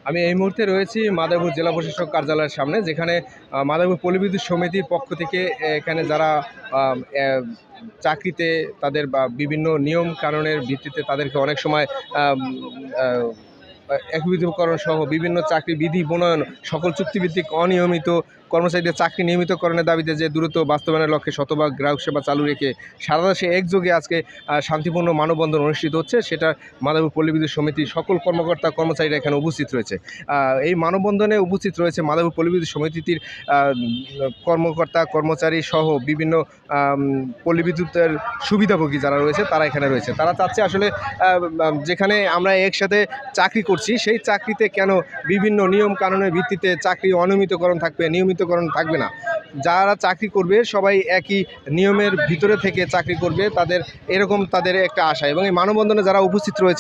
আমি এই মুহূর্তে রয়েছি মাদারীপুর জেলা প্রশাসক কার্যালয়ের সামনে, যেখানে মাদারীপুর পল্লী সমিতির পক্ষ থেকে এখানে যারা চাকরিতে তাদের বা বিভিন্ন নিয়ম কানুনের ভিত্তিতে তাদেরকে অনেক সময় একীভূতকরণ সহ বিভিন্ন চাকরি বিধি প্রণয়ন, সকল চুক্তিভিত্তিক অনিয়মিত কর্মচারীদের চাকরি নিয়মিতকরণের দাবিতে যে দ্রুত বাস্তবায়নের লক্ষ্যে শতভাগ গ্রাহক সেবা চালু রেখে সারা দেশে একযোগে আজকে শান্তিপূর্ণ মানববন্ধন অনুষ্ঠিত হচ্ছে। সেটা মাদারীপুর পল্লী বিদ্যুৎ সমিতির সকল কর্মকর্তা কর্মচারীরা এখানে উপস্থিত রয়েছে। এই মানববন্ধনে উপস্থিত রয়েছে মাদারীপুর পল্লী বিদ্যুৎ সমিতির কর্মকর্তা কর্মচারী সহ বিভিন্ন পল্লী বিদ্যুতের সুবিধাভোগী যারা রয়েছে তারা এখানে রয়েছে। তারা চাচ্ছে আসলে যেখানে আমরা একসাথে চাকরি করছি সেই চাকরিতে কেন বিভিন্ন নিয়ম কানুনের ভিত্তিতে চাকরি অনিয়মিতকরণ থাকবে, নিয়মিতকরণ থাকবে না। যারা চাকরি করবে সবাই একই নিয়মের ভিতরে থেকে চাকরি করবে, তাদের এরকম তাদের একটা আশা। এবং এই মানববন্ধনে যারা উপস্থিত রয়েছে